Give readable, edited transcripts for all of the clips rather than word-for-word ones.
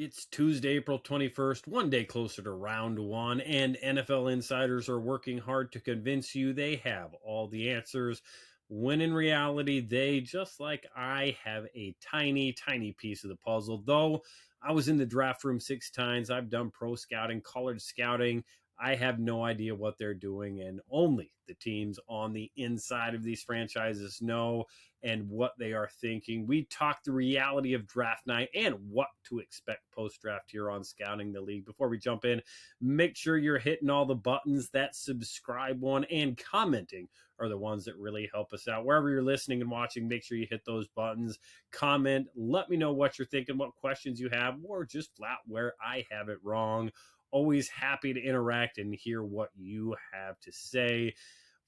It's Tuesday, April 21st, one day closer to round one, and NFL insiders are working hard to convince you they have all the answers, when in reality, they, just like I, have a tiny, tiny piece of the puzzle. Though I was in the draft room 6 times, I've done pro scouting, college scouting. I have no idea what they're doing, and only the teams on the inside of these franchises know and what they are thinking. We talk the reality of draft night and what to expect post-draft here on Scouting the League. Before we jump in, make sure you're hitting all the buttons. That subscribe one and commenting are the ones that really help us out. Wherever you're listening and watching, make sure you hit those buttons. Comment, let me know what you're thinking, what questions you have, or just flat where I have it wrong. Always happy to interact and hear what you have to say.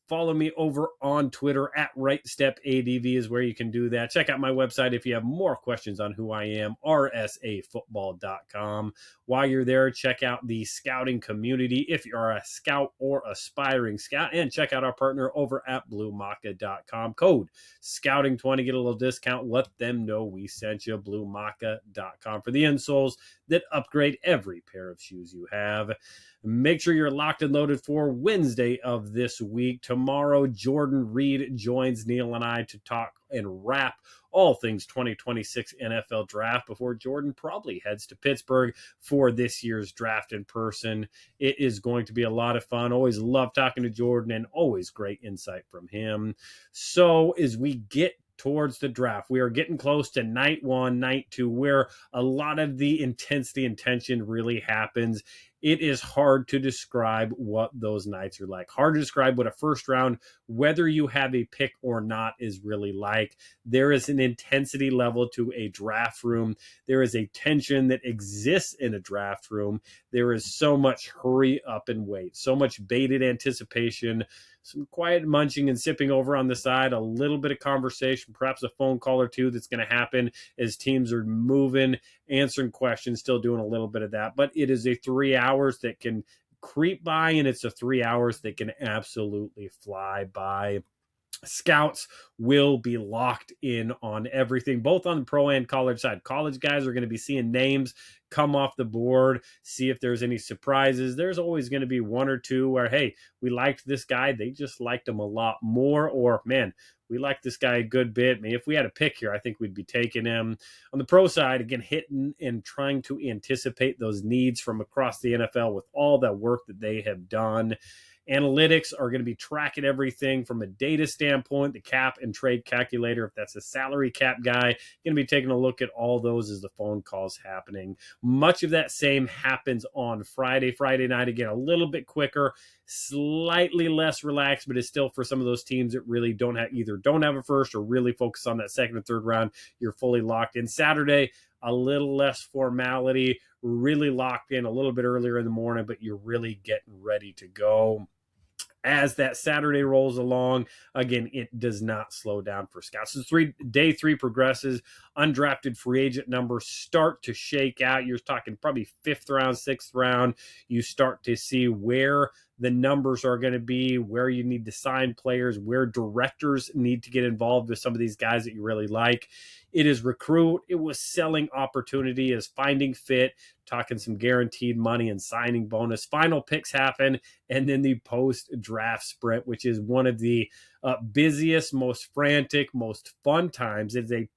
Follow me over on Twitter at RightStepADV is where you can do that. Check out my website if you have more questions on who I am, rsafootball.com. While you're there, check out the scouting community if you're a scout or aspiring scout, and check out our partner over at bluemaca.com. Code Scouting20, get a little discount. Let them know we sent you, bluemaca.com, for the insoles that upgrade every pair of shoes you have. Make sure you're locked and loaded for Wednesday of this week. Tomorrow, Jordan Reed joins Neil and I to talk and wrap all things 2026 NFL draft before Jordan probably heads to Pittsburgh for this year's draft in person. It is going to be a lot of fun. Always love talking to Jordan and always great insight from him. So as we get towards the draft, we are getting close to night one, night two, where a lot of the intensity and tension really happens. It is hard to describe what those nights are like. Hard to describe what a first round, whether you have a pick or not, is really like. There is an intensity level to a draft room. There is a tension that exists in a draft room. There is so much hurry up and wait, so much bated anticipation, some quiet munching and sipping over on the side, a little bit of conversation, perhaps a phone call or two that's going to happen as teams are moving, answering questions, still doing a little bit of that. But it is a 3 hours that can creep by, and it's a 3 hours that can absolutely fly by. Scouts will be locked in on everything, both on the pro and college side. College guys are going to be seeing names come off the board, see if there's any surprises. There's always going to be one or two where, hey, we liked this guy, they just liked him a lot more, or man, we like this guy a good bit. I mean, if we had a pick here, I think we'd be taking him. On the pro side, again, hitting and trying to anticipate those needs from across the NFL with all that work that they have done. Analytics are going to be tracking everything from a data standpoint, the cap and trade calculator. If that's a salary cap guy, going to be taking a look at all those as the phone calls happening. Much of that same happens on Friday night. Again, a little bit quicker, slightly less relaxed, but it's still for some of those teams that really don't have a first or really focus on that second and third round. You're fully locked in. Saturday, a little less formality, really locked in a little bit earlier in the morning, but you're really getting ready to go. As that Saturday rolls along, again, it does not slow down for scouts. As day three progresses, undrafted free agent numbers start to shake out. You're talking probably 5th round, 6th round. You start to see where the numbers are going to be, where you need to sign players, where directors need to get involved with some of these guys that you really like. It is recruit. It was selling opportunity, is finding fit, talking some guaranteed money and signing bonus. Final picks happen, and then the post-draft sprint, which is one of the busiest, most frantic, most fun times. It's a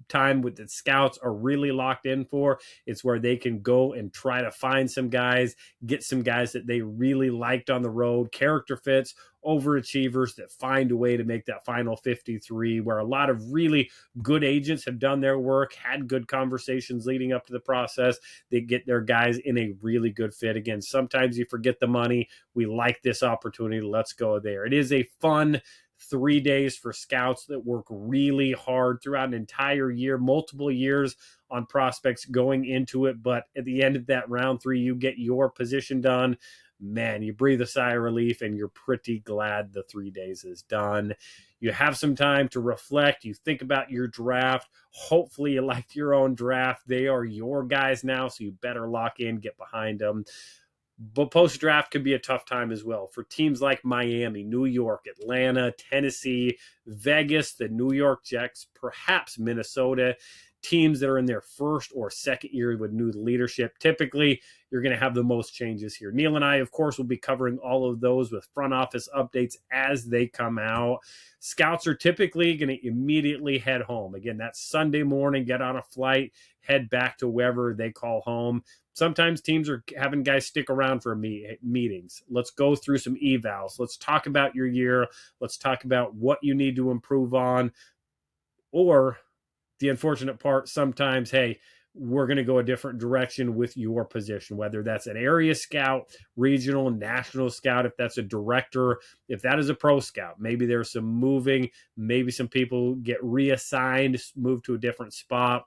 time with the scouts are really locked in for. It's where they can go and try to find some guys, get some guys that they really liked on the road, character fits, overachievers that find a way to make that final 53, where a lot of really good agents have done their work, had good conversations leading up to the process. They get their guys in a really good fit. Again, sometimes you forget the money. We like this opportunity. Let's go there. It is a fun 3 days for scouts that work really hard throughout an entire year, multiple years on prospects going into it. But at the end of that round 3, you get your position done. Man, you breathe a sigh of relief and you're pretty glad the 3 days is done. You have some time to reflect. You think about your draft. Hopefully you liked your own draft. They are your guys now, so you better lock in, get behind them. But post-draft could be a tough time as well for teams like Miami, New York, Atlanta, Tennessee, Vegas, the New York Jets, perhaps Minnesota. teams that are in their first or second year with new leadership, typically you're going to have the most changes here. Neil and I, of course, will be covering all of those with front office updates as they come out. Scouts are typically going to immediately head home. Again, that's Sunday morning, get on a flight, head back to wherever they call home. Sometimes teams are having guys stick around for meetings. Let's go through some evals. Let's talk about your year. Let's talk about what you need to improve on. Or the unfortunate part, sometimes, hey, we're going to go a different direction with your position, whether that's an area scout, regional, national scout, if that's a director, if that is a pro scout. Maybe there's some moving, maybe some people get reassigned, move to a different spot.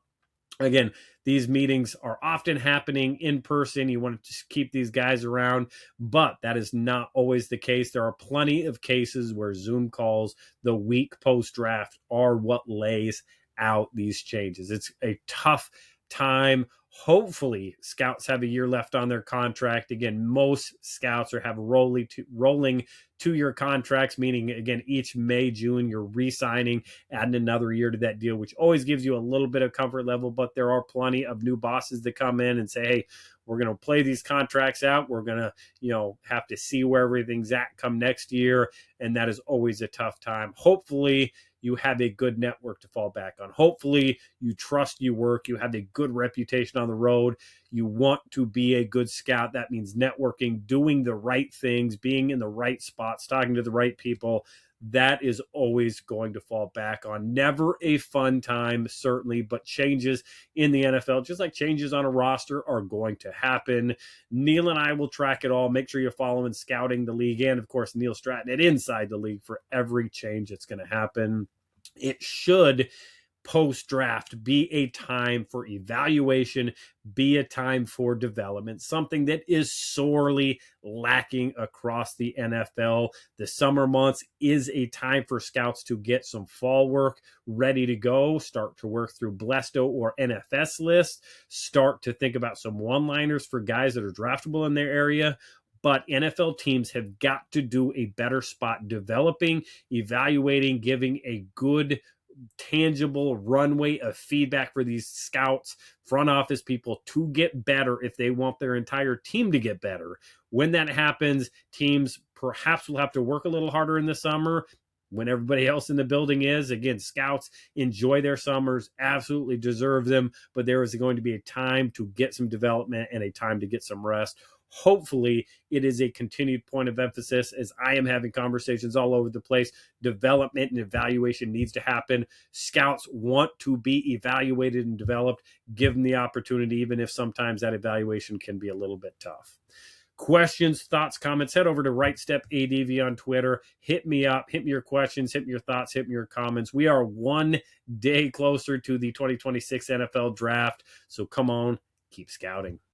Again, these meetings are often happening in person. You want to just keep these guys around, but that is not always the case. There are plenty of cases where Zoom calls the week post-draft are what lays out these changes. It's a tough time. Hopefully, scouts have a year left on their contract. Again, most scouts have rolling two-year contracts, meaning, again, each May, June, you're re-signing, adding another year to that deal, which always gives you a little bit of comfort level, but there are plenty of new bosses that come in and say, hey, we're going to play these contracts out. We're going to, have to see where everything's at come next year, and that is always a tough time. Hopefully, you have a good network to fall back on. Hopefully, you trust your work. You have a good reputation on the road. You want to be a good scout. That means networking, doing the right things, being in the right spots, talking to the right people. That is always going to fall back on. Never a fun time, certainly, but changes in the NFL, just like changes on a roster, are going to happen. Neil and I will track it all. Make sure you're following Scouting the League, and of course, Neil Stratton at Inside the League for every change that's going to happen. It should post-draft be a time for evaluation, be a time for development, something that is sorely lacking across the NFL. The summer months is a time for scouts to get some fall work ready to go, start to work through Blesto or NFS lists, start to think about some one-liners for guys that are draftable in their area. But NFL teams have got to do a better spot developing, evaluating, giving a good, tangible runway of feedback for these scouts, front office people to get better if they want their entire team to get better. When that happens, teams perhaps will have to work a little harder in the summer when everybody else in the building is. Again, scouts enjoy their summers, absolutely deserve them, but there is going to be a time to get some development and a time to get some rest. Hopefully, it is a continued point of emphasis as I am having conversations all over the place. Development and evaluation needs to happen. Scouts want to be evaluated and developed. Give them the opportunity, even if sometimes that evaluation can be a little bit tough. Questions, thoughts, comments, head over to Right Step ADV on Twitter. Hit me up. Hit me your questions. Hit me your thoughts. Hit me your comments. We are one day closer to the 2026 NFL draft. So come on, keep scouting.